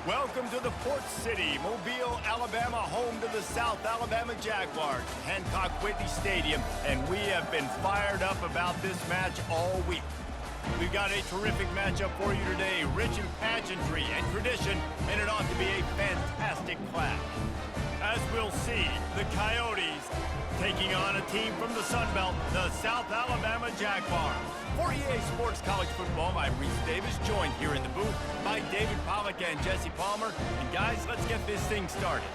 Welcome to the Port City, Mobile, Alabama, home to the South Alabama Jaguars, Hancock Whitney Stadium, and we have been fired up about this match all week. We've got a terrific matchup for you today, rich in pageantry and tradition, and it ought to be a fantastic clash. As we'll see, the Coyotes taking on a team from the Sun Belt, the South Alabama Jaguars. For EA Sports College Football, I'm Reese Davis, joined here in the booth by David Pollack and Jesse Palmer. And guys, let's get this thing started.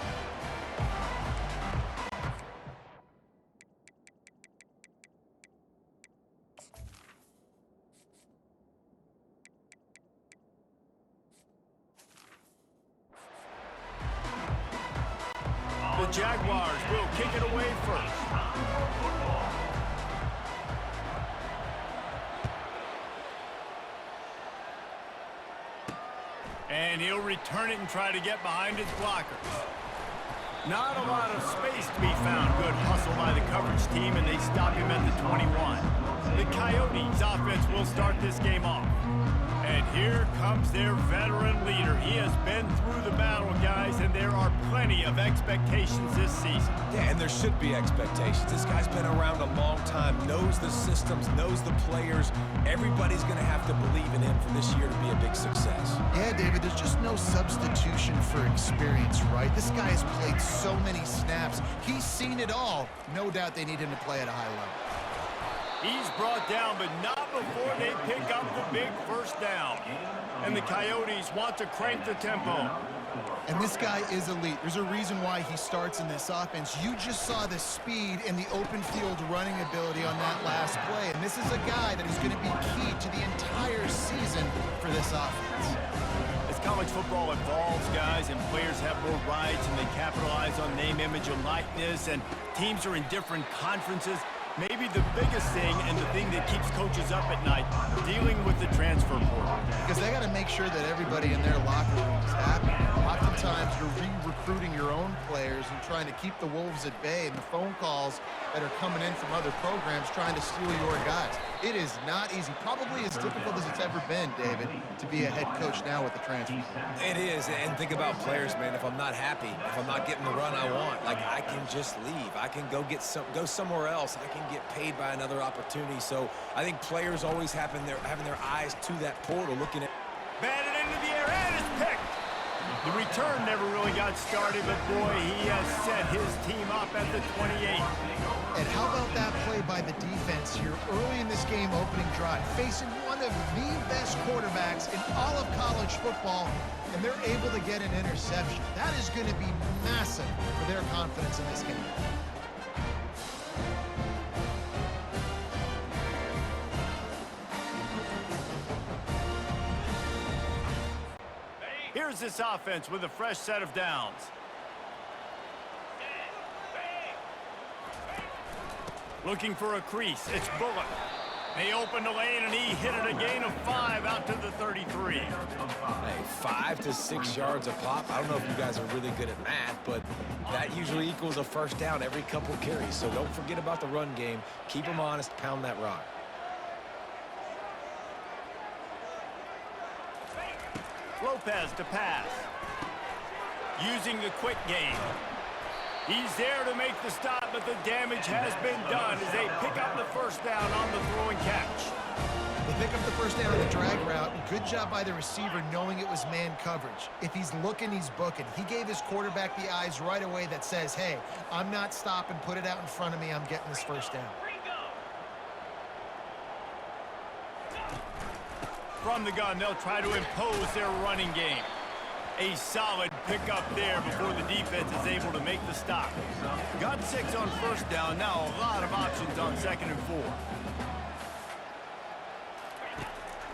The Jaguars will kick it away first. And he'll return it and try to get behind his blockers. Not a lot of space to be found. Good hustle by the coverage team, and they stop him at the 21. The Coyotes offense will start this game off. And here comes their veteran leader. He has been through the battle, guys, and there are plenty of expectations this season. Yeah, and there should be expectations. This guy's been around a long time, knows the systems, knows the players. Everybody's going to have to believe in him for this year to be a big success. Yeah, David, there's just no substitution for experience, right? This guy has played so many snaps. He's seen it all. No doubt they need him to play at a high level. He's brought down, but not before they pick up the big first down. And the Coyotes want to crank the tempo. And this guy is elite. There's a reason why he starts in this offense. You just saw the speed and the open field running ability on that last play. And this is a guy that is going to be key to the entire season for this offense. As college football evolves, guys, and players have more rights and they capitalize on name, image, and likeness, and teams are in different conferences, maybe the biggest thing and the thing that keeps coaches up at night, dealing with the transfer portal. Because they got to make sure that everybody in their locker room is happy. Oftentimes you're re-recruiting your own players and trying to keep the Wolves at bay, and the phone calls that are coming in from other programs trying to steal your guys. It is not easy. Probably as difficult as it's ever been, David, to be a head coach now with the transfer. It is, and think about players, man. If I'm not happy, if I'm not getting the run I want, like, I can just leave. I can go somewhere else. I can get paid by another opportunity. So I think players always having their eyes to that portal, looking at. Batted into the air, and it's picked. The return never really got started, but boy, he has set his team up at the 28. And how about that play by the defense here early in this game opening drive, facing one of the best quarterbacks in all of college football, and they're able to get an interception. That is going to be massive for their confidence in this game. Here's this offense with a fresh set of downs. Looking for a crease. It's Bullock. They open the lane, and he hit it a gain of 5 out to the 33. Hey, 5 to 6 yards a pop. I don't know if you guys are really good at math, but that usually equals a first down every couple carries. So don't forget about the run game. Keep them honest. Pound that rock. Lopez to pass. Using the quick game. He's there to make the stop, but the damage has been done as they pick up the first down on the throw and catch. They pick up the first down on the drag route. Good job by the receiver knowing it was man coverage. If he's looking, he's booking. He gave his quarterback the eyes right away that says, hey, I'm not stopping, put it out in front of me, I'm getting this first down. From the gun, they'll try to impose their running game. A solid pickup there before the defense is able to make the stop. Got 6 on first down. Now a lot of options on 2nd and 4.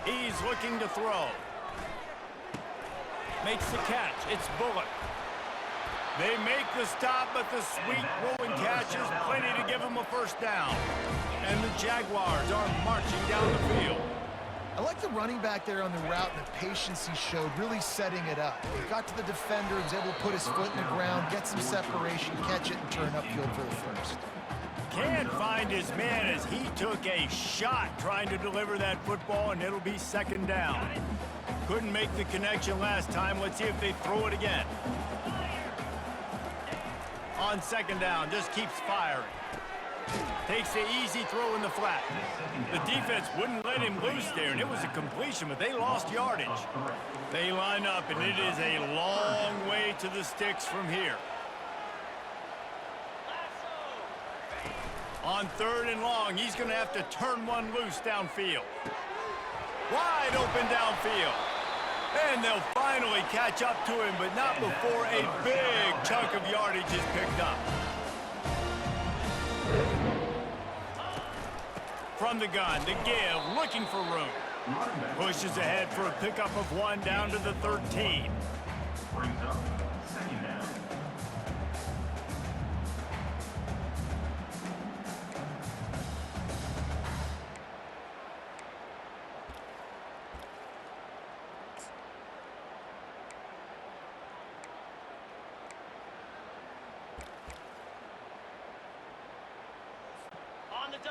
He's looking to throw. Makes the catch. It's Bullock. They make the stop, but the sweet rolling catch is plenty to give them a first down. And the Jaguars are marching down the field. I like the running back there on the route and the patience he showed, really setting it up. He got to the defender, was able to put his foot in the ground, get some separation, catch it, and turn upfield for the first. Can't find his man as he took a shot trying to deliver that football, and it'll be 2nd down. Couldn't make the connection last time. Let's see if they throw it again. On second down, just keeps firing. Takes the easy throw in the flat. The defense wouldn't let him loose there, and it was a completion, but they lost yardage. They line up, and it is a long way to the sticks from here. On third and long, he's going to have to turn one loose downfield. Wide open downfield. And they'll finally catch up to him, but not before a big chunk of yardage is picked up. From the gun, the give, looking for room. Pushes ahead for a pickup of 1 down to the 13. Brings up second down.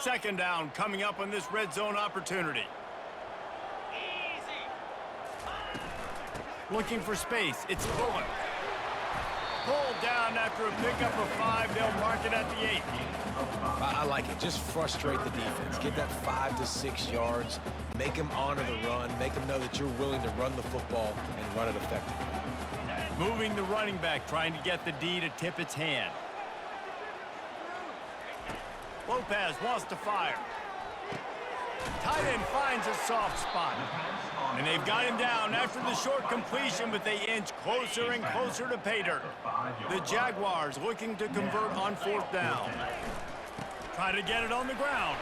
Second down coming up on this red zone opportunity. Looking for space. It's Bullock. Pulled down after a pickup of 5. They'll mark it at the 8. I like it. Just frustrate the defense. Get that 5 to 6 yards. Make them honor the run. Make them know that you're willing to run the football and run it effectively. Moving the running back, trying to get the D to tip its hand. Lopez wants to fire. Tight end finds a soft spot. And they've got him down after the short completion, but they inch closer and closer to pay dirt. The Jaguars looking to convert on 4th down. Try to get it on the ground.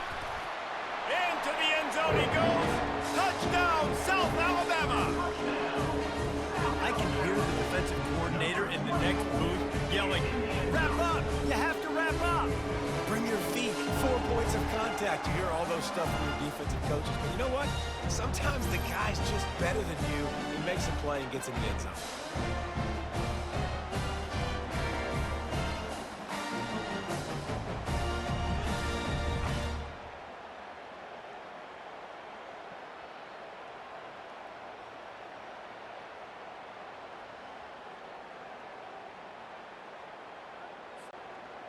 Into the end zone he goes. Touchdown, South Alabama. I can hear the defensive coordinator in the next booth yelling, "Wrap up! You have to wrap up!" Bring your feet, 4 points of contact. You hear all those stuff from your defensive coaches. But you know what? Sometimes the guy's just better than you. He makes a play and gets in the end zone.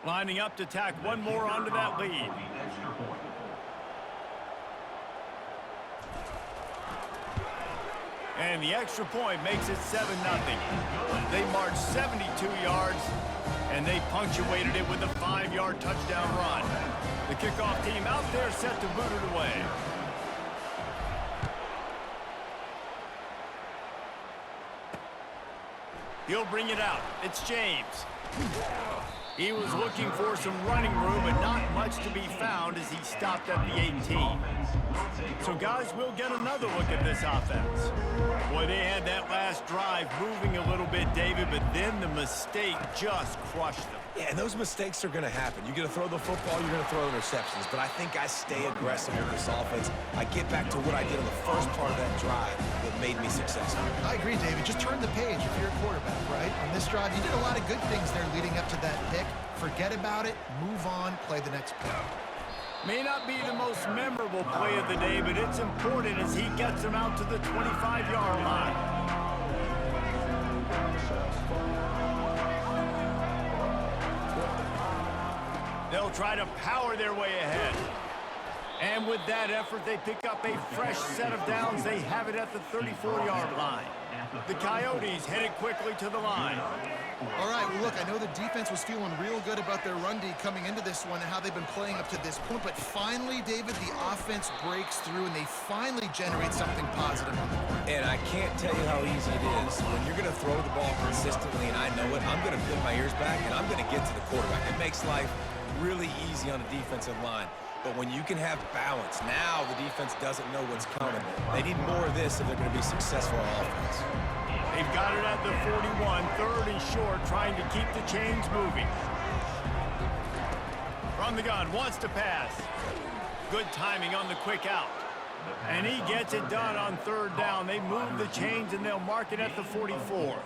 Lining up to tack one more onto that lead. And the extra point makes it 7-0. They marched 72 yards, and they punctuated it with a 5-yard touchdown run. The kickoff team out there set to boot it away. He'll bring it out. It's James. He was looking for some running room, but not much to be found as he stopped at the 18. So, guys, we'll get another look at this offense. Boy, they had that last drive moving a little bit, David, but then the mistake just crushed them. Yeah, and those mistakes are going to happen. You're going to throw the football, you're going to throw interceptions. But I think I stay aggressive with this offense. I get back to what I did on the first part of that drive that made me successful. I agree, David. Just turn the page if you're a quarterback, right? On this drive, you did a lot of good things there leading up to that pick. Forget about it, move on, play the next play. May not be the most memorable play of the day, but it's important as he gets them out to the 25-yard line. They'll try to power their way ahead. And with that effort, they pick up a fresh set of downs. They have it at the 34-yard line. The Coyotes headed quickly to the line. All right, well, look, I know the defense was feeling real good about their run D coming into this one and how they've been playing up to this point, but finally, David, the offense breaks through and they finally generate something positive on the ground. And I can't tell you how easy it is. When you're going to throw the ball consistently, and I know it, I'm going to put my ears back and I'm going to get to the quarterback. It makes life really easy on the defensive line. But when you can have balance, now the defense doesn't know what's coming. They need more of this if they're going to be successful on offense. They've got it at the 41, 3rd and short, trying to keep the chains moving. From the gun, wants to pass. Good timing on the quick out. And he gets it done on 3rd down. They move the chains, and they'll mark it at the 44.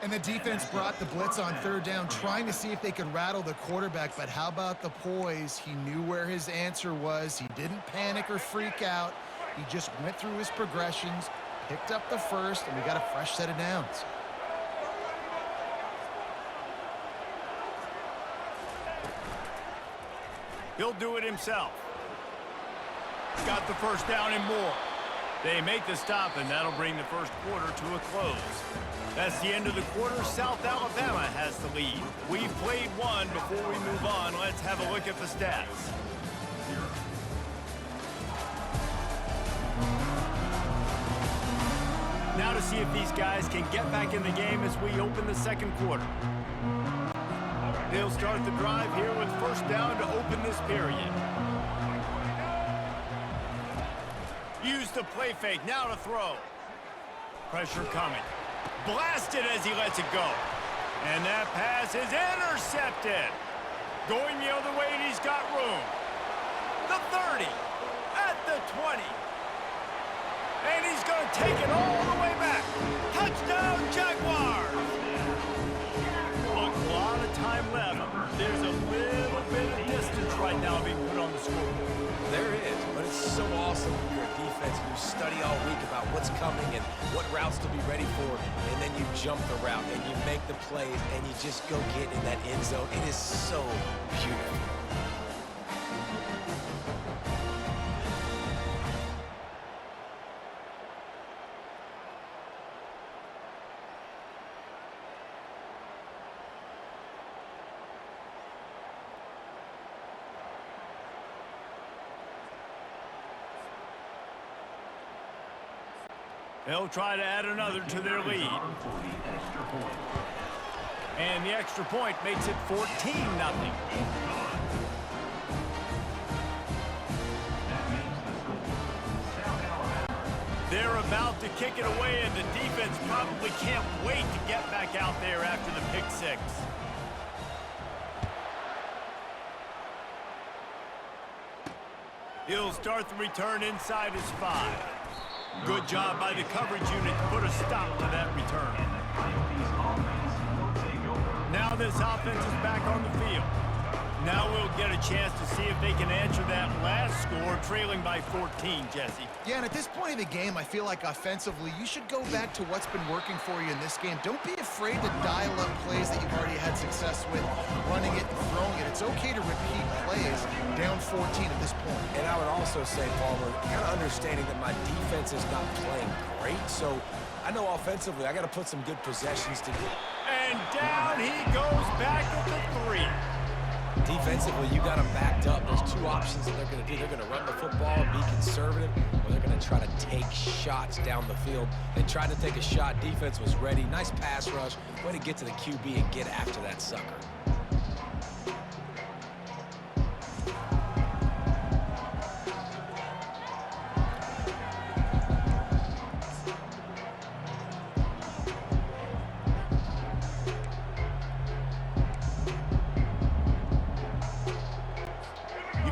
And the defense brought the blitz on 3rd down, trying to see if they could rattle the quarterback, but how about the poise? He knew where his answer was. He didn't panic or freak out. He just went through his progressions, picked up the first, and we got a fresh set of downs. He'll do it himself. Got the first down and more. They make the stop, and that'll bring the first quarter to a close. That's the end of the quarter. South Alabama has the lead. We've played one. Before we move on, let's have a look at the stats. Now to see if these guys can get back in the game as we open the second quarter. They'll start the drive here with first down to open this period. Use the play fake, now to throw. Pressure coming. Blasted as he lets it go. And that pass is intercepted. Going the other way, and he's got room. The 30, at the 20. And he's going to take it all the way back. Touchdown, Jaguars! Look, a lot of time left. There's a little bit of distance right now being put on the scoreboard. There is, but it's so awesome when you're a defense and you study all week about what's coming and what routes to be ready for, and then you jump the route and you make the plays and you just go get in that end zone. It is so beautiful. They'll try to add another to their lead. And the extra point makes it 14-0. They're about to kick it away, and the defense probably can't wait to get back out there after the pick six. He'll start the return inside his 5. Good job by the coverage unit to put a stop to that return. Now this offense is back on the field. Now we'll get a chance to see if they can answer that last score, trailing by 14, Jesse. Yeah, and at this point of the game, I feel like offensively, you should go back to what's been working for you in this game. Don't be afraid to dial up plays that you've already had success with, running it and throwing it. It's okay to repeat plays down 14 at this point. And I would also say, Palmer, kind of understanding that my defense is not playing great, so I know offensively I got to put some good possessions together. And down he goes back at the 3. Defensively, you got them backed up. There's two options that they're going to do. They're going to run the football and be conservative, or they're going to try to take shots down the field. They tried to take a shot. Defense was ready. Nice pass rush. Way to get to the QB and get after that sucker.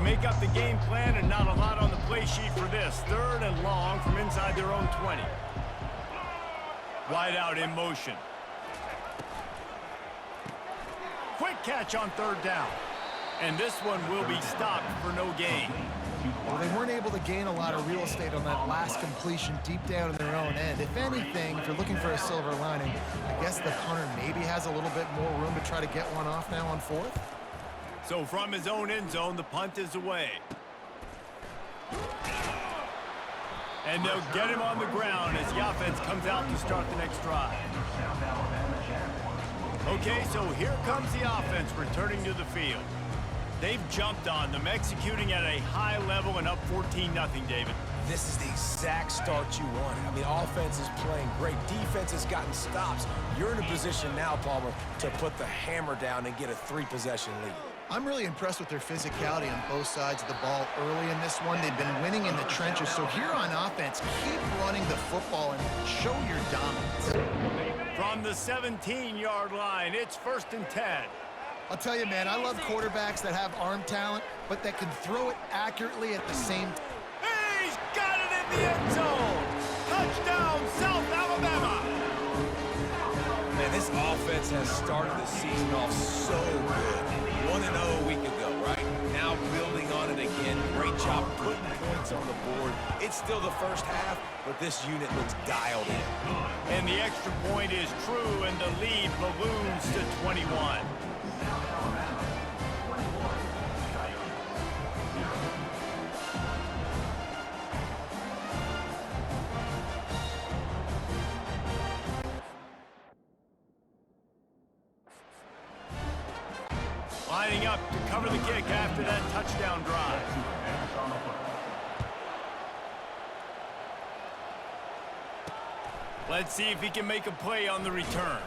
Make up the game plan, and not a lot on the play sheet for this. 3rd and long from inside their own 20. Wide out in motion. Quick catch on 3rd down. And this one will be stopped for no gain. Well, they weren't able to gain a lot of real estate on that last completion deep down in their own end. If anything, if you're looking for a silver lining, I guess the punter maybe has a little bit more room to try to get one off now on 4th. So from his own end zone, the punt is away. And they'll get him on the ground as the offense comes out to start the next drive. Okay, so here comes the offense returning to the field. They've jumped on them, executing at a high level and up 14-0, David. This is the exact start you wanted. I mean, offense is playing great. Defense has gotten stops. You're in a position now, Palmer, to put the hammer down and get a 3-possession lead. I'm really impressed with their physicality on both sides of the ball early in this one. They've been winning in the trenches. So here on offense, keep running the football and show your dominance. From the 17-yard line, it's 1st and 10. I'll tell you, man, I love quarterbacks that have arm talent, but that can throw it accurately at the same time. He's got it in the end zone. Touchdown, South Alabama. Man, this offense has started the season off so good. 1-0 a week ago, right? Now building on it again. Great job putting points on the board. It's still the first half, but this unit looks dialed in. And the extra point is true, and the lead balloons to 21. Lining up to cover the kick after that touchdown drive. Let's see if he can make a play on the return.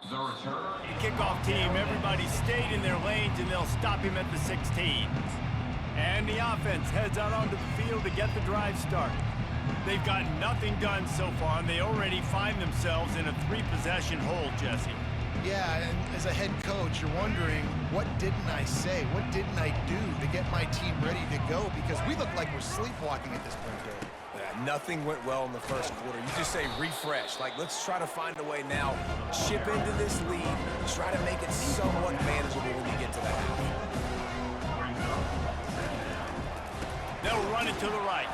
The return. Kickoff team, everybody stayed in their lanes, and they'll stop him at the 16. And the offense heads out onto the field to get the drive started. They've got nothing done so far, and they already find themselves in a 3-possession hole, Jesse. Yeah, and as a head coach, you're wondering, what didn't I say? What didn't I do to get my team ready to go? Because we look like we're sleepwalking at this point, Dave. Yeah, nothing went well in the first quarter. You just say refresh. Like, let's try to find a way now. Chip into this lead. Try to make it somewhat manageable when you get to the half. They'll run it to the right.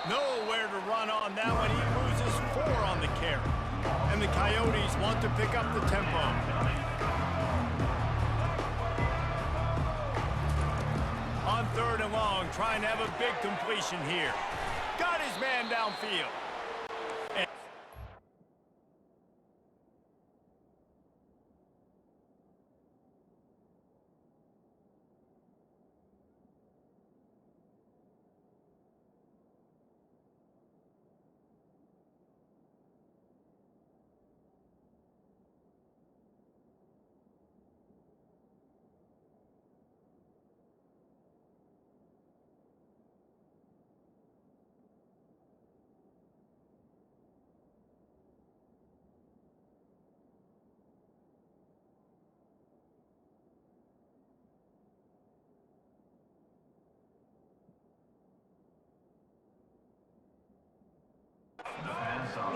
Nowhere to run on that one. He loses 4 on the carry. And the Coyotes want to pick up the tempo. On 3rd and long, trying to have a big completion here. Got his man downfield.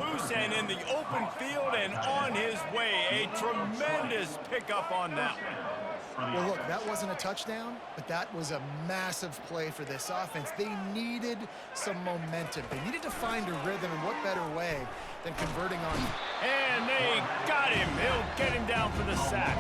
Loose and in the open field and on his way. A tremendous pickup on that one. Well, look, that wasn't a touchdown, but that was a massive play for this offense. They needed some momentum. They needed to find a rhythm, and what better way than converting on... And they got him. He'll get him down for the sack.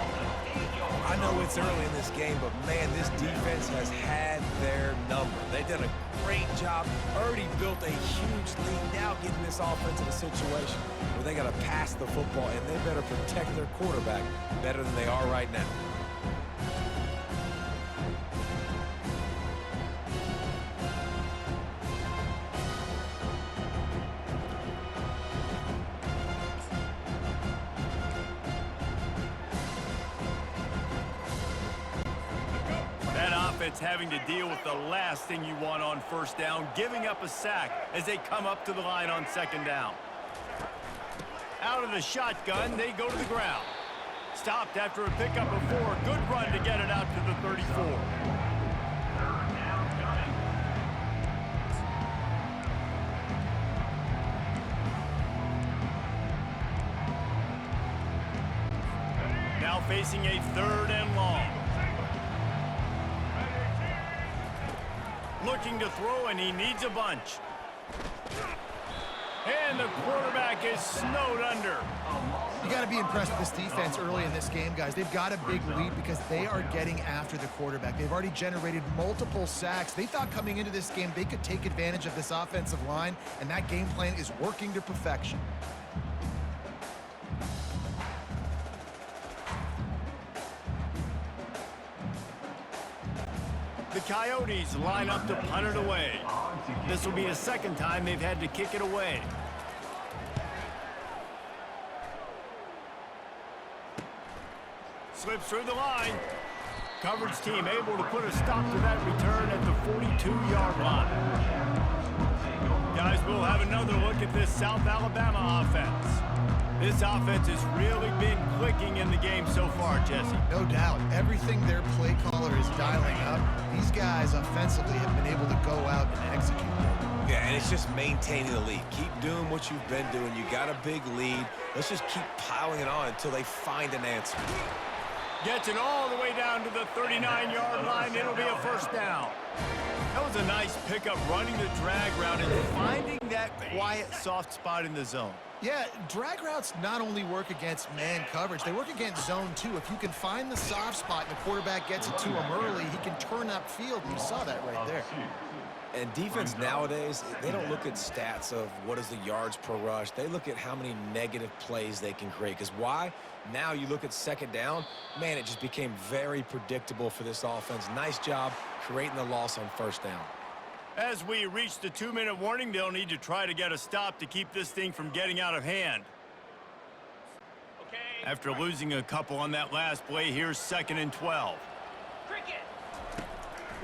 I know it's early in this game, but man, this defense has had their number. They've done a great job, already built a huge lead, now getting this offense in a situation where they got to pass the football, and they better protect their quarterback better than they are right now. It's having to deal with the last thing you want on 1st down, giving up a sack as they come up to the line on 2nd down. Out of the shotgun, they go to the ground. Stopped after a pickup of 4. Good run to get it out to the 34. Now facing a 3rd and long. Looking to throw, and he needs a bunch. And the quarterback is snowed under. You got to be impressed with this defense early in this game, guys. They've got a big lead because they are getting after the quarterback. They've already generated multiple sacks. They thought coming into this game they could take advantage of this offensive line, and that game plan is working to perfection. The Coyotes line up to punt it away. This will be the 2nd time they've had to kick it away. Slips through the line. Coverage team able to put a stop to that return at the 42-yard line. Guys, we'll have another look at this South Alabama offense. This offense has really been clicking in the game so far, Jesse. No doubt. Everything their play caller is dialing up, these guys offensively have been able to go out and execute them. Yeah, and it's just maintaining the lead. Keep doing what you've been doing. You got a big lead. Let's just keep piling it on until they find an answer. Gets it all the way down to the 39-yard line. It'll be a first down. That was a nice pickup, running the drag route and finding that quiet, soft spot in the zone. Yeah, drag routes not only work against man coverage, they work against zone too. If you can find the soft spot and the quarterback gets it to him early, he can turn upfield, and you saw that right there. And defense nowadays, they don't look at stats of what is the yards per rush. They look at how many negative plays they can create. Because why? Now you look at second down, man, it just became very predictable for this offense. Nice job creating the loss on first down. As we reach the 2-minute warning, they'll need to try to get a stop to keep this thing from getting out of hand. After losing a couple on that last play, here's 2nd and 12.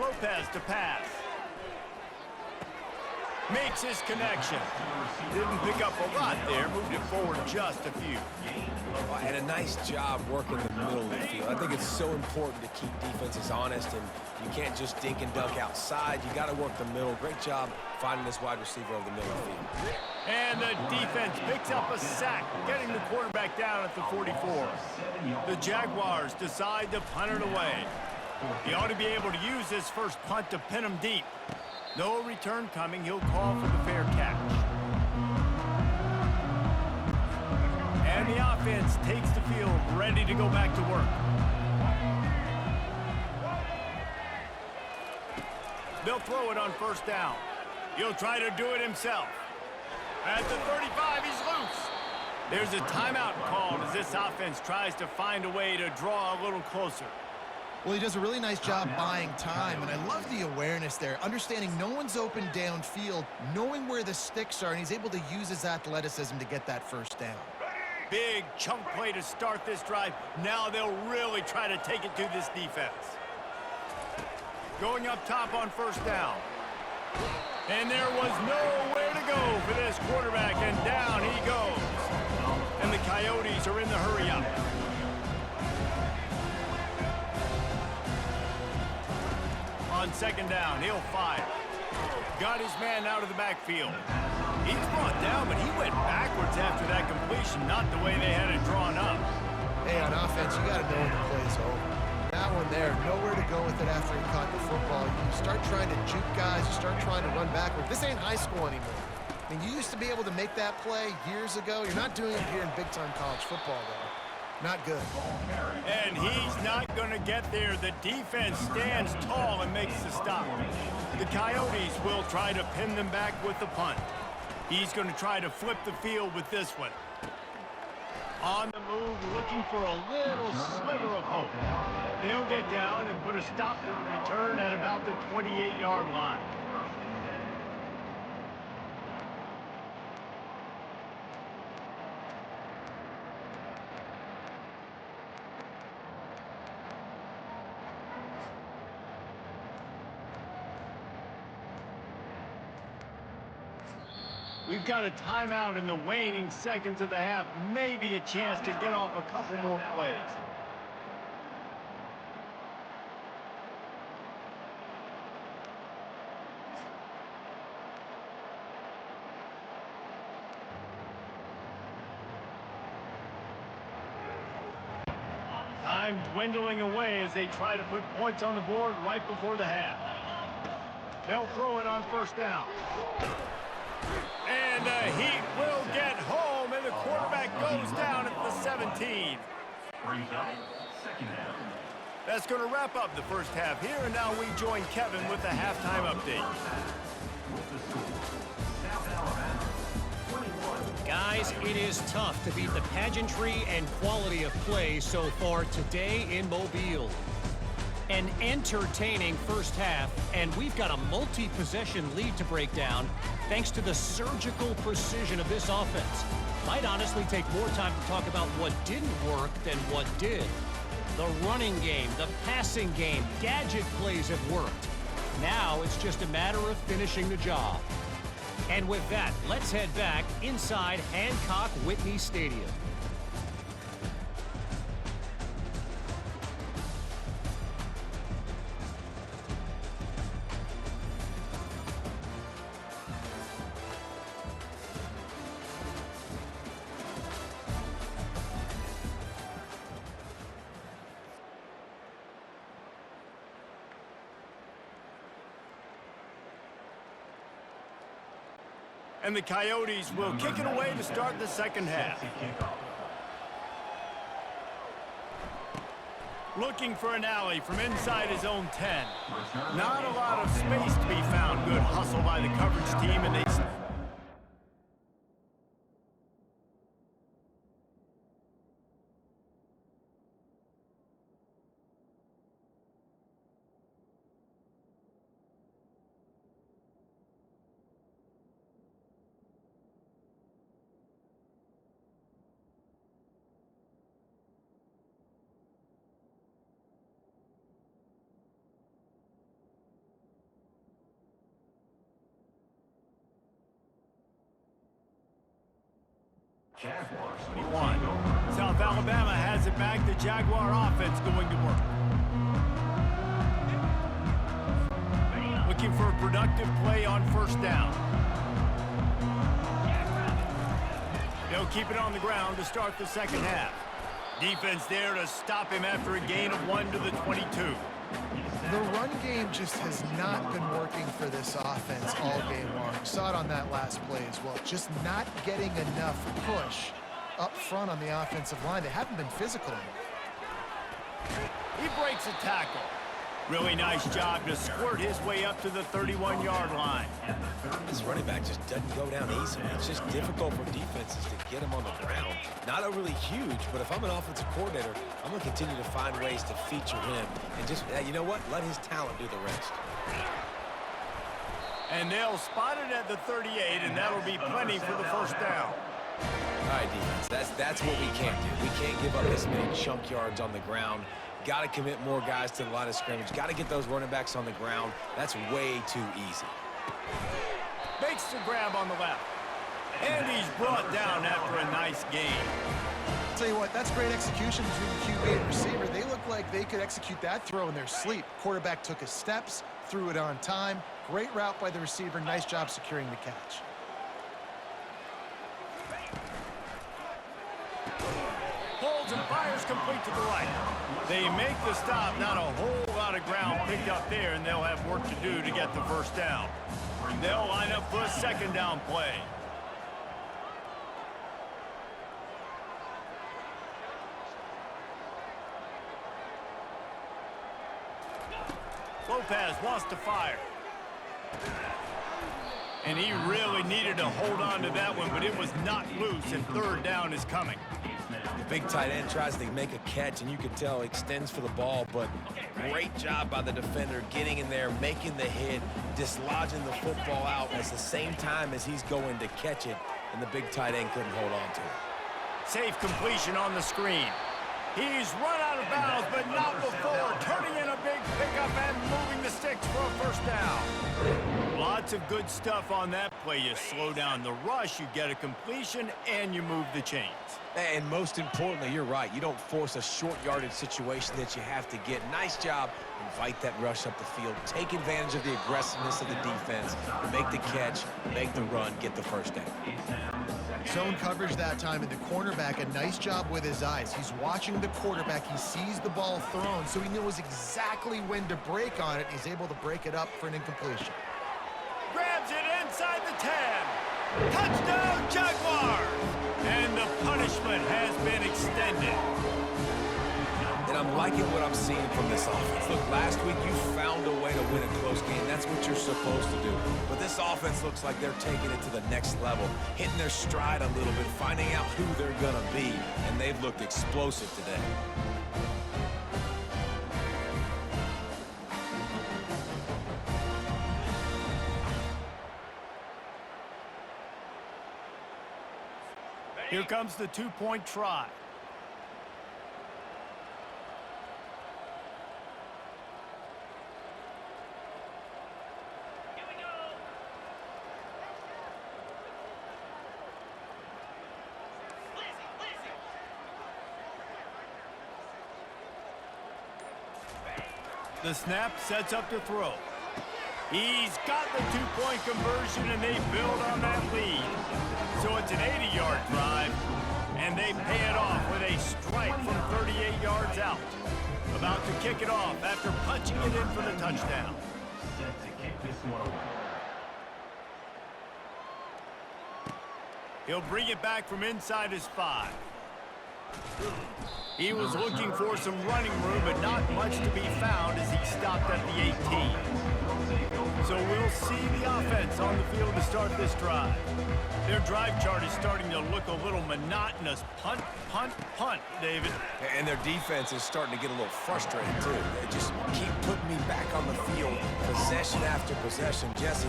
Lopez to pass. Makes his connection. Didn't pick up a lot there, moved it forward just a few. And a nice job working the middle of the field. I think it's so important to keep defenses honest, and you can't just dink and dunk outside. You got to work the middle. Great job finding this wide receiver over the middle of the field. And the defense picks up a sack, getting the quarterback down at the 44. The Jaguars decide to punt it away. He ought to be able to use this first punt to pin him deep. No return coming. He'll call for the fair catch. And the offense takes the field, ready to go back to work. They'll throw it on first down. He'll try to do it himself. At the 35, he's loose. There's a timeout called as this offense tries to find a way to draw a little closer. Well, he does a really nice job buying time, and I love the awareness there, understanding no one's open downfield, knowing where the sticks are, and he's able to use his athleticism to get that first down. Big chunk play to start this drive. Now they'll really try to take it to this defense. Going up top on first down. And there was nowhere to go for this quarterback, and down he goes. And the Coyotes are in the hurry-up. On second down, he'll fire. Got his man out of the backfield. He's brought down, but he went backwards after that completion, not the way they had it drawn up. Hey, on offense, you got to know when the play's over. That one there, nowhere to go with it after he caught the football. You start trying to juke guys, you start trying to run backward. This ain't high school anymore. I mean, you used to be able to make that play years ago. You're not doing it here in big-time college football, though. Not good. And he's not going to get there. The defense stands tall and makes the stop. The Coyotes will try to pin them back with the punt. He's going to try to flip the field with this one. On the move, looking for a little sliver of hope. They'll get down and put a stop to the return at about the 28-yard line. We've got a timeout in the waning seconds of the half. Maybe a chance to get off a couple more plays. Time dwindling away as they try to put points on the board right before the half. They'll throw it on first down. And the Heat will get home, and the quarterback goes down at the 17. That's going to wrap up the first half here, and now we join Kevin with the halftime update. Guys, it is tough to beat the pageantry and quality of play so far today in Mobile. An entertaining first half, and we've got a multi-possession lead to break down thanks to the surgical precision of this offense. Might honestly take more time to talk about what didn't work than what did. The running game, the passing game, gadget plays have worked. Now it's just a matter of finishing the job. And with that, let's head back inside Hancock Whitney Stadium. And the Coyotes will kick it away to start the second half. Looking for an alley from inside his own 10. Not a lot of space to be found. Good hustle by the coverage team, and they... One. South Alabama has it back. The Jaguar offense going to work. Looking for a productive play on first down. They'll keep it on the ground to start the second half. Defense there to stop him after a gain of 1 to the 22. The run game just has not been working for this offense all game long. We saw it on that last play as well. Just not getting enough push up front on the offensive line. They haven't been physical enough. He breaks a tackle. Really nice job to squirt his way up to the 31-yard line. This running back just doesn't go down easily. It's just difficult for defenses to get him on the ground. Not overly huge, but if I'm an offensive coordinator, I'm going to continue to find ways to feature him. And just, you know what? Let his talent do the rest. And they'll spot it at the 38, and that'll be plenty for the first down. All right, defense, that's what we can't do. We can't give up this many chunk yards on the ground. Got to commit more guys to the line of scrimmage. Got to get those running backs on the ground. That's way too easy. Makes the grab on the left. And he's brought down after a nice gain. I'll tell you what, that's great execution between the QB and receiver. They look like they could execute that throw in their sleep. Quarterback took his steps, threw it on time. Great route by the receiver. Nice job securing the catch. Holds and fires complete to the right. They make the stop. Not a whole lot of ground picked up there, and they'll have work to do to get the first down. They'll line up for a second down play. Lopez wants to fire. And he really needed to hold on to that one, but it was not loose, and third down is coming. The big tight end tries to make a catch, and you can tell he extends for the ball, but great job by the defender getting in there, making the hit, dislodging the football out at the same time as he's going to catch it, and the big tight end couldn't hold on to it. Safe completion on the screen. He's run out of bounds, but not before turning in a big pickup and moving the sticks for a first down. Lots of good stuff on that play. You slow down the rush, you get a completion, and you move the chains. And most importantly, you're right. You don't force a short yardage situation that you have to get. Nice job. Invite that rush up the field. Take advantage of the aggressiveness of the defense. Make the catch, make the run, get the first down. Zone coverage that time, and the cornerback, a nice job with his eyes. He's watching the quarterback. He sees the ball thrown, so he knows exactly when to break on it. He's able to break it up for an incompletion. Grabs it inside the 10. Touchdown, Jaguars! And the punishment has been extended. And I'm liking what I'm seeing from this offense. Look, last week you found a way to win a close game. That's what you're supposed to do. But this offense looks like they're taking it to the next level, hitting their stride a little bit, finding out who they're going to be. And they've looked explosive today. Here comes the two-point try. The snap sets up to throw. He's got the two-point conversion, and they build on that lead. So it's an 80-yard drive, and they pay it off with a strike from 38 yards out. About to kick it off after punching it in for the touchdown. Set to kick this one away. He'll bring it back from inside his 5. He was looking for some running room, but not much to be found as he stopped at the 18. So we'll see the offense on the field to start this drive. Their drive chart is starting to look a little monotonous. Punt, punt, punt, David. And their defense is starting to get a little frustrated, too. They just keep putting me back on the field, possession after possession. Jesse,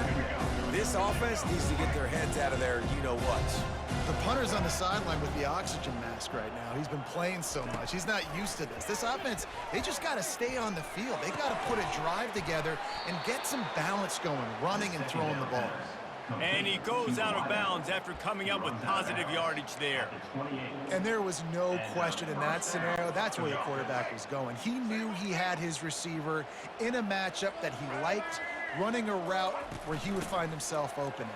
this offense needs to get their heads out of their you-know-whats. The punter's on the sideline with the oxygen mask right now. He's been playing so much. He's not used to this. This offense, they just got to stay on the field. They got to put a drive together and get some balance going, running and throwing the ball. And he goes out of bounds after coming up with positive yardage there. And there was no question in that scenario. That's where the quarterback was going. He knew he had his receiver in a matchup that he liked, running a route where he would find himself open.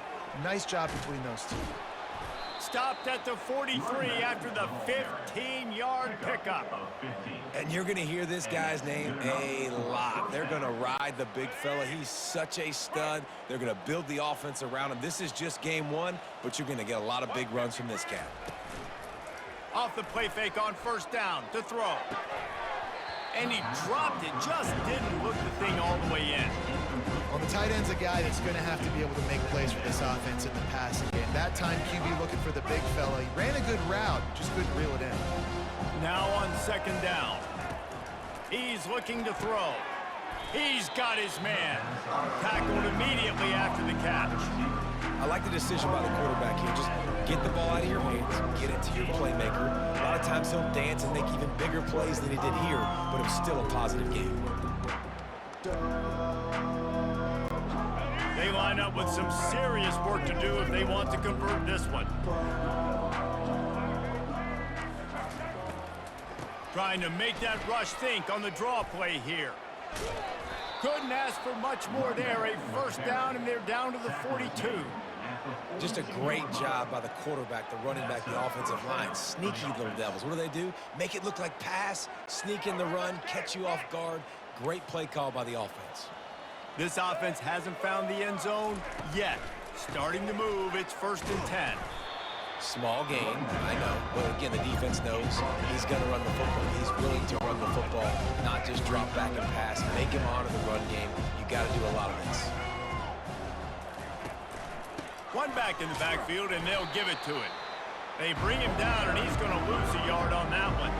Nice job between those two. Stopped at the 43 after the 15-yard pickup. And you're going to hear this guy's name a lot. They're going to ride the big fella. He's such a stud. They're going to build the offense around him. This is just game 1, but you're going to get a lot of big runs from this cat. Off the play fake on first down to throw. And he dropped it. Just didn't look the thing all the way in. Well, the tight end's a guy that's going to have to be able to make plays for this offense in the passing game. That time, QB looking for the big fella. He ran a good route, just couldn't reel it in. Now on second down. He's looking to throw. He's got his man. Tackled immediately after the catch. I like the decision by the quarterback here. Just get the ball out of your hands, get it to your playmaker. A lot of times he'll dance and make even bigger plays than he did here, but it was still a positive game. They line up with some serious work to do if they want to convert this one. Trying to make that rush think on the draw play here. Couldn't ask for much more there. A first down, and they're down to the 42. Just a great job by the quarterback, the running back, the offensive line. Sneaky little devils. What do? Make it look like pass, sneak in the run, catch you off guard. Great play call by the offense. This offense hasn't found the end zone yet. Starting to move, it's 1st and 10. Small gain, I know. But again, the defense knows he's going to run the football. He's willing to run the football, not just drop back and pass. Make him honor the run game. You got to do a lot of this. One back in the backfield, and they'll give it to him. They bring him down, and he's going to lose a yard on that one.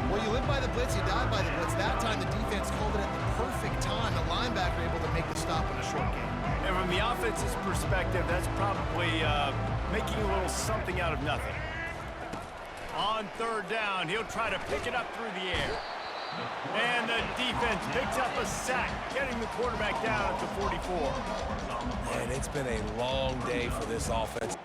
Well, you live by the blitz, you die by the blitz. That time, the defense called it at the perfect time. The linebacker able to make the stop in a short game. And from the offense's perspective, that's probably making a little something out of nothing. On third down, he'll try to pick it up through the air. And the defense picks up a sack, getting the quarterback down at the 44. And it's been a long day for this offense.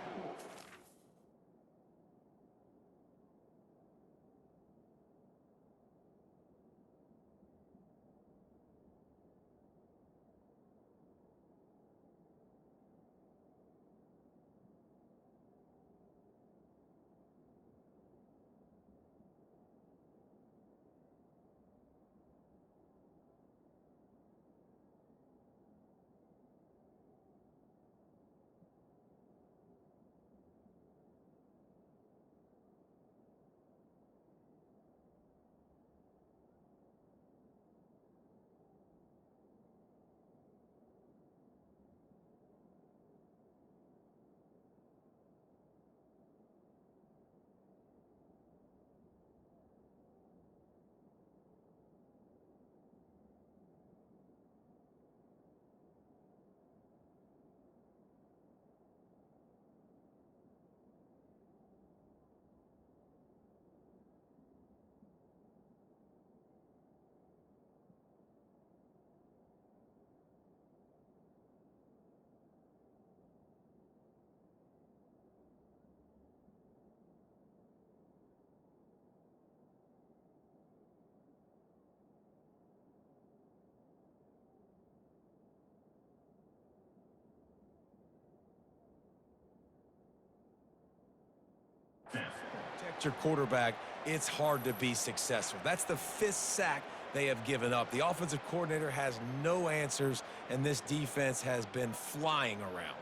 Protect your quarterback, it's hard to be successful. That's the 5th sack they have given up. The offensive coordinator has no answers, and this defense has been flying around.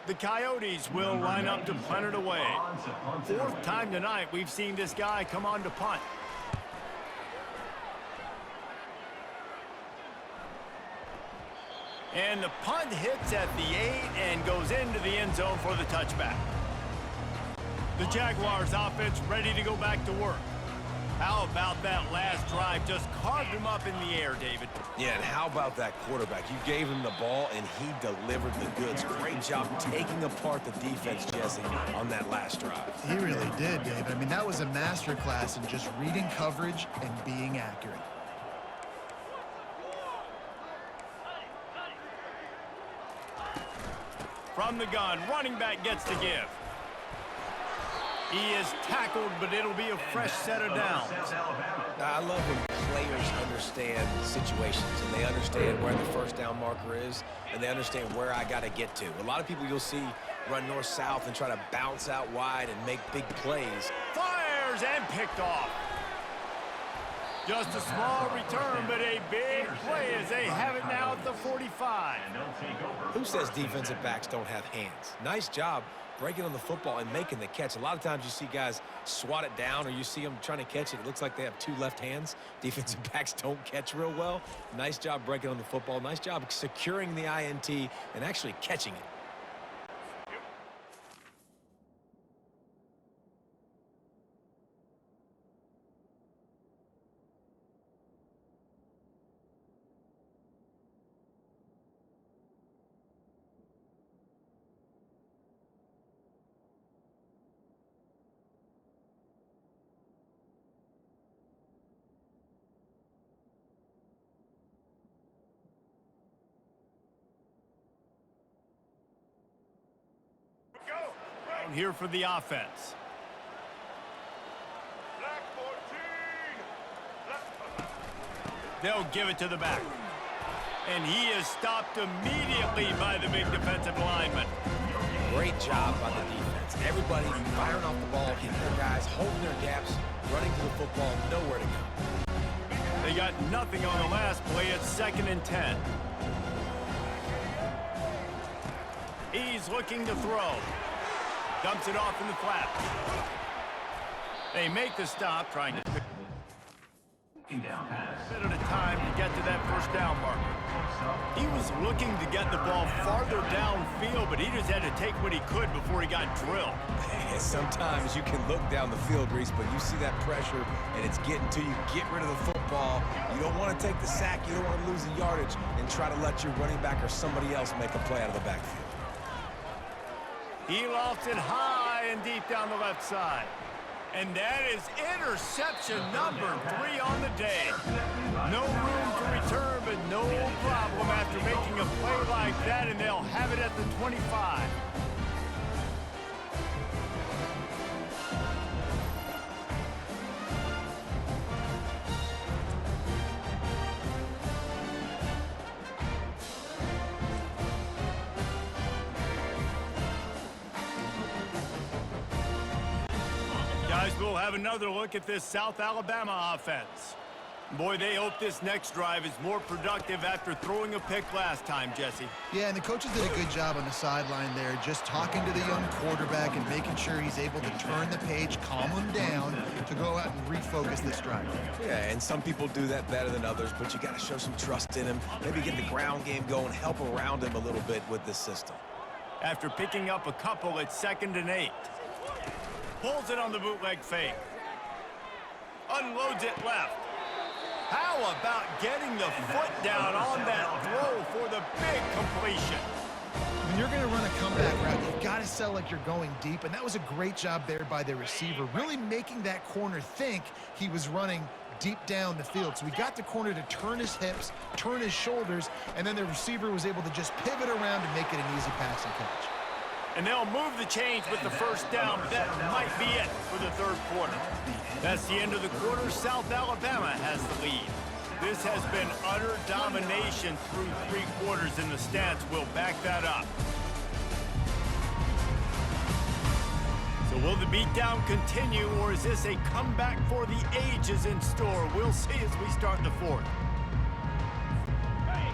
The Coyotes will line up to punt it away. Fourth time tonight we've seen this guy come on to punt. And the punt hits at the 8 and goes into the end zone for the touchback. The Jaguars offense ready to go back to work. How about that last drive? Just carved him up in the air, David. Yeah, and how about that quarterback? You gave him the ball, and he delivered the goods. Great job taking apart the defense, Jesse, on that last drive. He really did, David. I mean, that was a masterclass in just reading coverage and being accurate. From the gun, running back gets the give. He is tackled, but it'll be a fresh set of downs. I love when players understand situations, and they understand where the first down marker is, and they understand where I got to get to. A lot of people you'll see run north-south and try to bounce out wide and make big plays. Fires and picked off. Just a small return, but a big play as they have it now at the 45. Who says defensive backs don't have hands? Nice job breaking on the football and making the catch. A lot of times you see guys swat it down, or you see them trying to catch it. It looks like they have two left hands. Defensive backs don't catch real well. Nice job breaking on the football. Nice job securing the INT and actually catching it. Here for the offense. They'll give it to the back. And he is stopped immediately by the big defensive lineman. Great job by the defense. Everybody firing off the ball, hitting their guys, holding their gaps, running to the football, nowhere to go. They got nothing on the last play. It's 2nd and 10. He's looking to throw. Dumps it off in the flat. They make the stop, trying to pick a bit at a time to get to that first down marker. He was looking to get the ball farther downfield, but he just had to take what he could before he got drilled. Sometimes you can look down the field, Reese, but you see that pressure, and it's getting to you. Get rid of the football. You don't want to take the sack. You don't want to lose the yardage and try to let your running back or somebody else make a play out of the backfield. He lofts it high and deep down the left side. And that is interception number 3 on the day. No room to return, but no problem after making a play like that, and they'll have it at the 25. Guys, we'll have another look at this South Alabama offense. Boy, they hope this next drive is more productive after throwing a pick last time, Jesse. Yeah, and the coaches did a good job on the sideline there, just talking to the young quarterback and making sure he's able to turn the page, calm him down to go out and refocus this drive. Yeah, and some people do that better than others, but you got to show some trust in him. Maybe get the ground game going, help around him a little bit with this system. After picking up a couple, it's 2nd and 8. Pulls it on the bootleg fake. Unloads it left. How about getting the foot down on that throw for the big completion? When you're going to run a comeback route, you've got to sell like you're going deep, and that was a great job there by the receiver, really making that corner think he was running deep down the field. So we got the corner to turn his hips, turn his shoulders, and then the receiver was able to just pivot around and make it an easy pass and catch. And they'll move the chains with the first down, but that might be it for the 3rd quarter. That's the end of the quarter. South Alabama has the lead. This has been utter domination through 3 quarters, and the stats will back that up. So will the beatdown continue, or is this a comeback for the ages in store? We'll see as we start the 4th.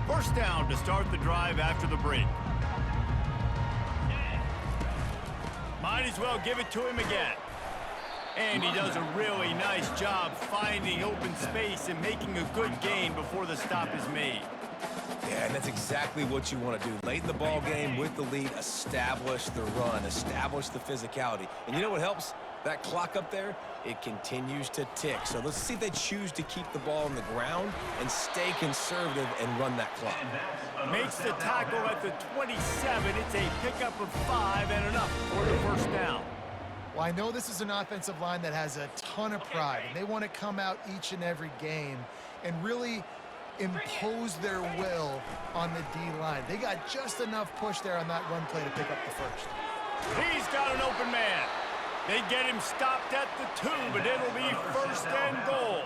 First down to start the drive after the break. Might as well give it to him again. And he does a really nice job finding open space and making a good gain before the stop is made. Yeah, and that's exactly what you want to do. Late in the ball game with the lead, establish the run, establish the physicality. And you know what helps? That clock up there, it continues to tick. So let's see if they choose to keep the ball on the ground and stay conservative and run that clock. Makes the tackle at the 27. It's a pickup of 5 and enough for the first down. Well, I know this is an offensive line that has a ton of pride, and they want to come out each and every game and really impose their will on the D-line. They got just enough push there on that run play to pick up the first. He's got an open man. They get him stopped at the 2, but it'll be first and goal.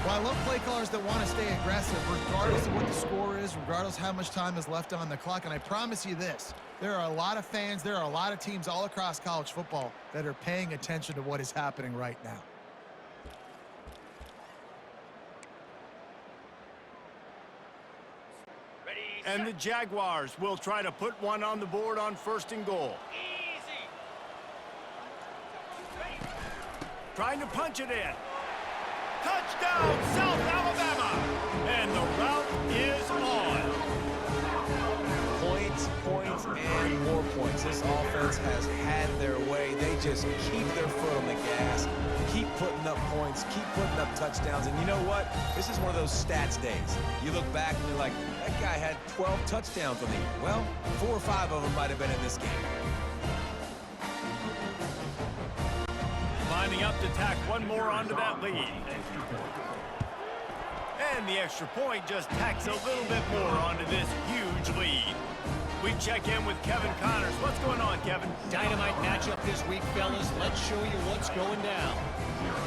Well, I love play callers that want to stay aggressive regardless of what the score is, regardless of how much time is left on the clock. And I promise you this, there are a lot of fans, there are a lot of teams all across college football that are paying attention to what is happening right now. And the Jaguars will try to put one on the board on first and goal. Trying to punch it in. Touchdown, South Alabama! And the route is on. Points, and more points. This offense has had their way. They just keep their foot on the gas, keep putting up points, keep putting up touchdowns. And you know what? This is one of those stats days. You look back and you're like, that guy had 12 touchdowns on the year. Well, 4 or 5 of them might have been in this game. Lining up to tack one more onto that lead. And the extra point just tacks a little bit more onto this huge lead. We check in with Kevin Connors. What's going on, Kevin? Dynamite matchup this week, fellas. Let's show you what's going down.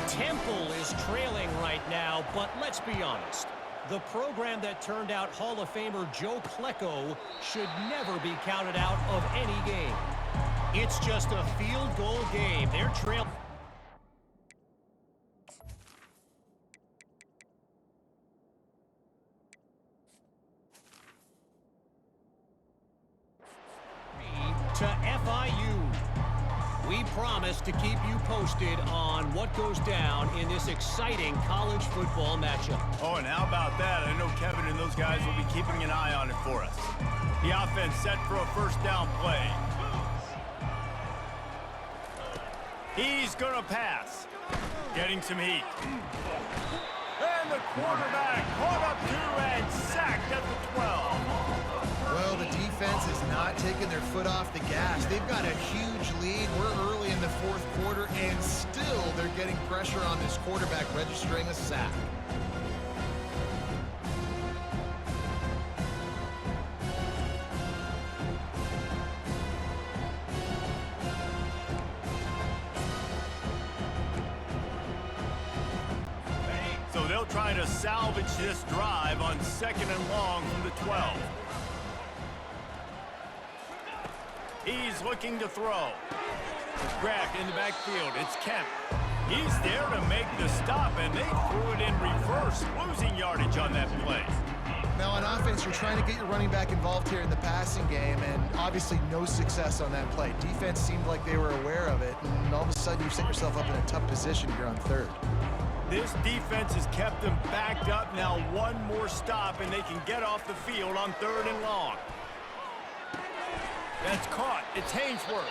Temple is trailing right now, but let's be honest. The program that turned out Hall of Famer Joe Klecko should never be counted out of any game. It's just a field goal game. They're trailing. To FIU. We promise to keep you posted on what goes down in this exciting college football matchup. Oh, and how about that? I know Kevin and those guys will be keeping an eye on it for us. The offense set for a first down play. He's going to pass. Getting some heat. And the quarterback caught up to and sacked at the 12. Well, the defense is not taking their foot off the gas. They've got a huge lead. We're early in the fourth quarter, and still they're getting pressure on this quarterback, registering a sack. So they'll try to salvage this drive on second and long from the 12. He's looking to throw. Grabbed in the backfield. It's Kemp. He's there to make the stop, and they threw it in reverse, losing yardage on that play. Now, on offense, you're trying to get your running back involved here in the passing game, and obviously no success on that play. Defense seemed like they were aware of it, and all of a sudden you set yourself up in a tough position here on third. This defense has kept them backed up. Now one more stop, and they can get off the field on third and long. That's caught. It's Hainsworth.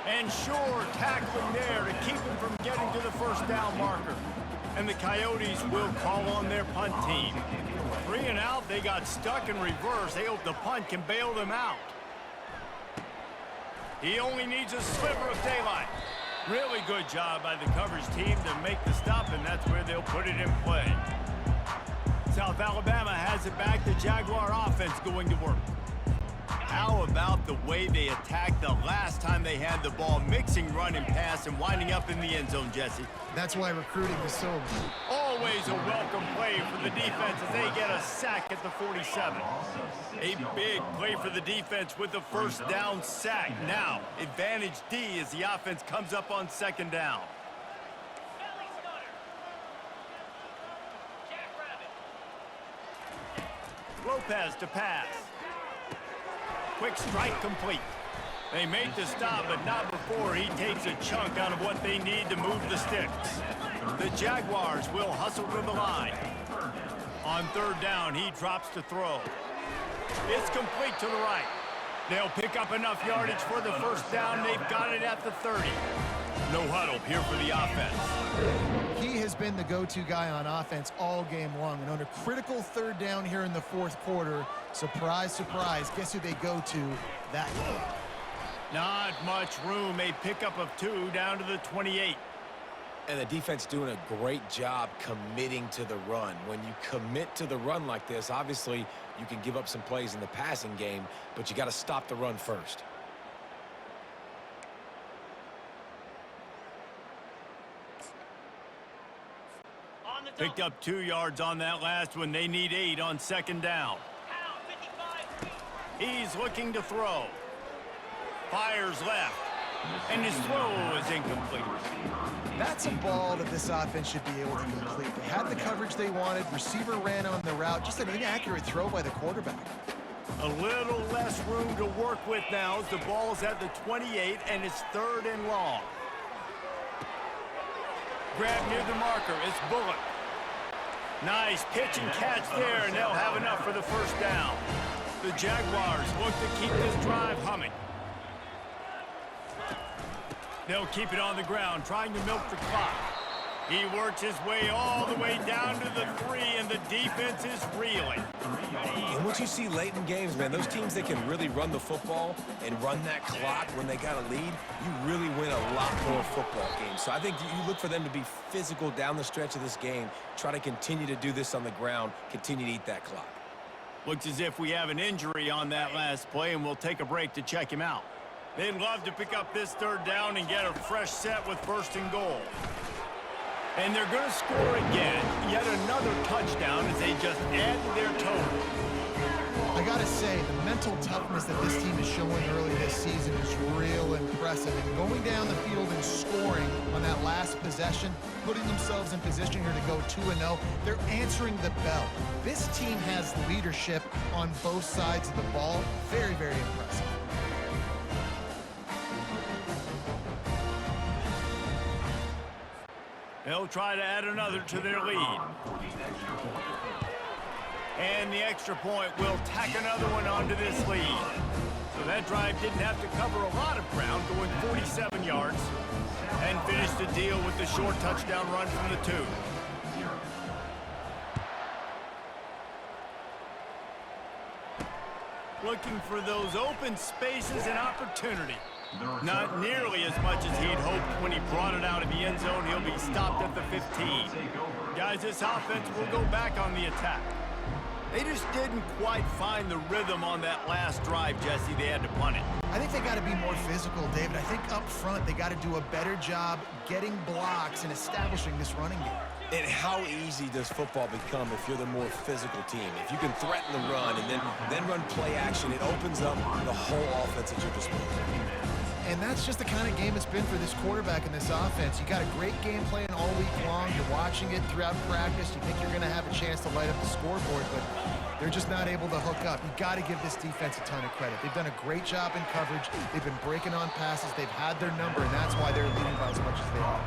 And Shore tackling there to keep him from getting to the first down marker. And the Coyotes will call on their punt team. 3 and out. They got stuck in reverse. They hope the punt can bail them out. He only needs a sliver of daylight. Really good job by the coverage team to make the stop, and that's where they'll put it in play. South Alabama has it back. The Jaguar offense going to work. How about the way they attacked the last time they had the ball, mixing run and pass and winding up in the end zone, Jesse? That's why recruiting is so important. Always a welcome play for the defense as they get a sack at the 47. A big play for the defense with the first down sack. Now, advantage D as the offense comes up on second down. Lopez to pass. Quick strike complete. They made the stop, but not before before, he takes a chunk out of what they need to move the sticks. The Jaguars will hustle to the line. On third down, he drops to throw. It's complete to the right. They'll pick up enough yardage for the first down. They've got it at the 30. No huddle here for the offense. He has been the go-to guy on offense all game long. And on a critical third down here in the fourth quarter, surprise, surprise, guess who they go to? That guy. Not much room. A pickup of 2 down to the 28. And the defense doing a great job committing to the run. When you commit to the run like this, obviously you can give up some plays in the passing game, but you got to stop the run first. Picked up 2 yards on that last one. They need 8 on second down. He's looking to throw. Fires left. And his throw is incomplete. That's a ball that this offense should be able to complete. They had the coverage they wanted. Receiver ran on the route. Just an inaccurate throw by the quarterback. A little less room to work with now as the ball's at the 28 and it's 3rd and long. Grab near the marker. It's Bullock. Nice pitch and catch there, and they'll have enough for the first down. The Jaguars look to keep this drive humming. They'll keep it on the ground, trying to milk the clock. He works his way all the way down to the 3, and the defense is reeling. And what you see late in games, man, those teams that can really run the football and run that clock when they got a lead, you really win a lot more football games. So I think you look for them to be physical down the stretch of this game, try to continue to do this on the ground, continue to eat that clock. Looks as if we have an injury on that last play, and we'll take a break to check him out. They'd love to pick up this 3rd down and get a fresh set with 1st and goal. And they're going to score again. Yet another touchdown as they just add to their total. I got to say, the mental toughness that this team is showing early this season is real impressive. And going down the field and scoring on that last possession, putting themselves in position here to go 2-0, they're answering the bell. This team has leadership on both sides of the ball. Very, very impressive. They'll try to add another to their lead. And the extra point will tack another one onto this lead. So that drive didn't have to cover a lot of ground, going 47 yards, and finished the deal with the short touchdown run from the 2. Looking for those open spaces and opportunity. Not nearly as much as he'd hoped when he brought it out of the end zone. He'll be stopped at the 15. Guys, this offense will go back on the attack. They just didn't quite find the rhythm on that last drive, Jesse. They had to punt it. I think they got to be more physical, David. I think up front they got to do a better job getting blocks and establishing this running game. And how easy does football become if you're the more physical team? If you can threaten the run and then run play action, it opens up the whole offense at your disposal. And that's just the kind of game it's been for this quarterback and this offense. You got a great game plan all week long. You're watching it throughout practice. You think you're going to have a chance to light up the scoreboard, but they're just not able to hook up. You got to give this defense a ton of credit. They've done a great job in coverage. They've been breaking on passes. They've had their number, and that's why they're leading by as much as they are.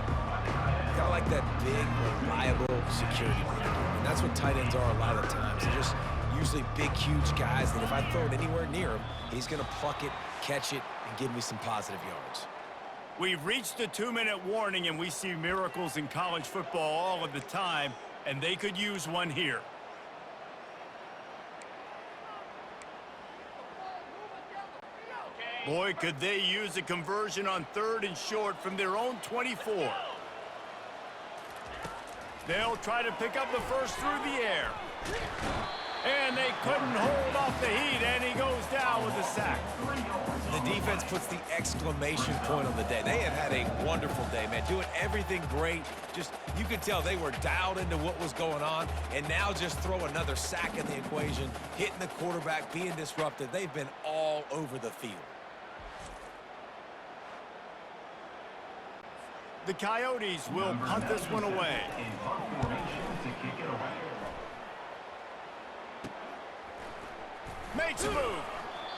Kind of like that big, reliable security blanket. And that's what tight ends are a lot of the times. They're just usually big, huge guys that if I throw it anywhere near him, he's going to pluck it, catch it, and give me some positive yards. We've reached the 2-minute warning, and we see miracles in college football all of the time, and they could use one here. Boy, could they use a conversion on 3rd and short from their own 24. They'll try to pick up the first through the air. And they couldn't hold off the heat, and he goes down with a sack. The defense puts the exclamation point on the day. They have had a wonderful day, man, doing everything great. Just, you could tell they were dialed into what was going on, and now just throw another sack in the equation, hitting the quarterback, being disruptive. They've been all over the field. The Coyotes will punt this one away. Makes a move.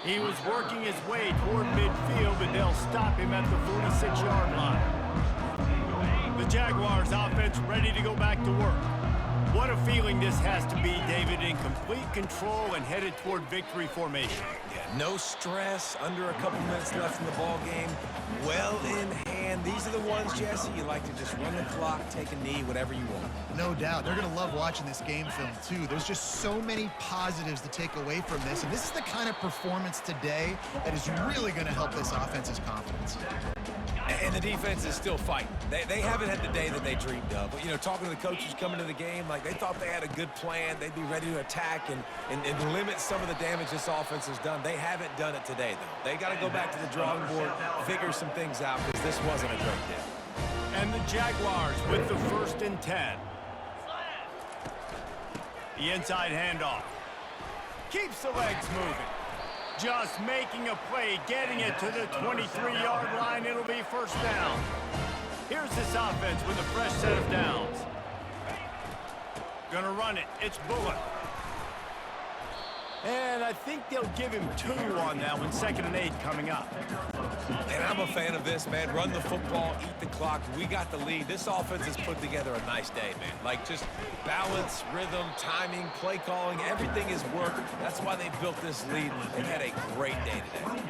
He was working his way toward midfield, but they'll stop him at the 46-yard line. The Jaguars offense ready to go back to work. What a feeling this has to be, David, in complete control and headed toward victory formation. Yeah, no stress, under a couple minutes left in the ball game, well in hand. These are the ones, Jesse, you like to just run the clock, take a knee, whatever you want. No doubt. They're going to love watching this game film, too. There's just so many positives to take away from this, and this is the kind of performance today that is really going to help this offense's confidence. And the defense is still fighting. They haven't had the day that they dreamed of. But, you know, talking to the coaches coming to the game, like they thought they had a good plan. They'd be ready to attack and limit some of the damage this offense has done. They haven't done it today, though. They got to go back to the drawing board, figure some things out, because this wasn't a great day. And the Jaguars with the 1st and 10. The inside handoff. Keeps the legs moving. Just making a play, getting it to the 23-yard line. It'll be 1st down. Here's this offense with a fresh set of downs. Gonna run it. It's Bullock. And I think they'll give him 2 on that one. 2nd and 8 coming up. And I'm a fan of this, man. Run the football, eat the clock. We got the lead. This offense has put together a nice day, man. Like, just balance, rhythm, timing, play calling, everything is working. That's why they built this lead. They've had a great day today.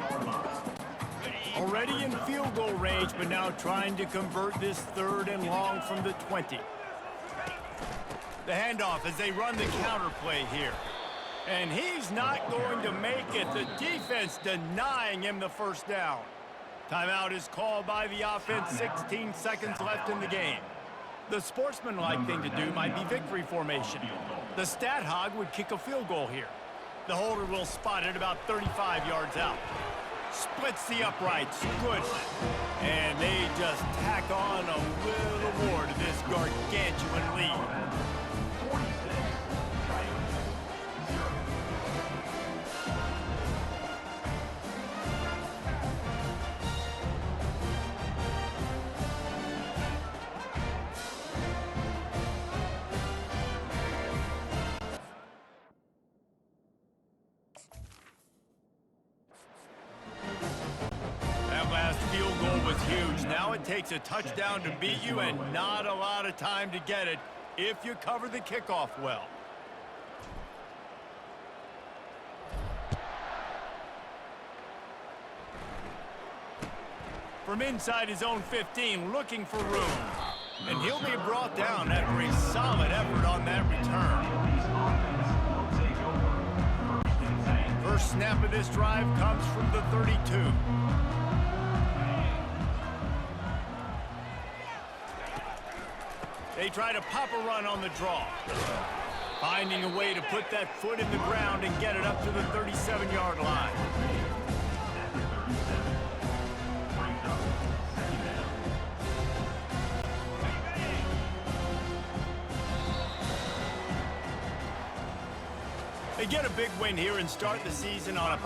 Already in field goal range, but now trying to convert this 3rd and long from the 20. The handoff as they run the counter play here. And he's not going to make it. The defense denying him the 1st down. Timeout is called by the offense. 16 seconds left in the game. The sportsmanlike thing to do might be victory formation. The stat hog would kick a field goal here. The holder will spot it about 35 yards out. Splits the uprights. Good. And they just tack on a little more to this gargantuan lead. Field goal was huge. Now it takes a touchdown to beat you and not a lot of time to get it if you cover the kickoff well. From inside his own 15, looking for room. And he'll be brought down after a solid effort on that return. First snap of this drive comes from the 32. They try to pop a run on the draw. Finding a way to put that foot in the ground and get it up to the 37-yard line. They get a big win here and start the season on a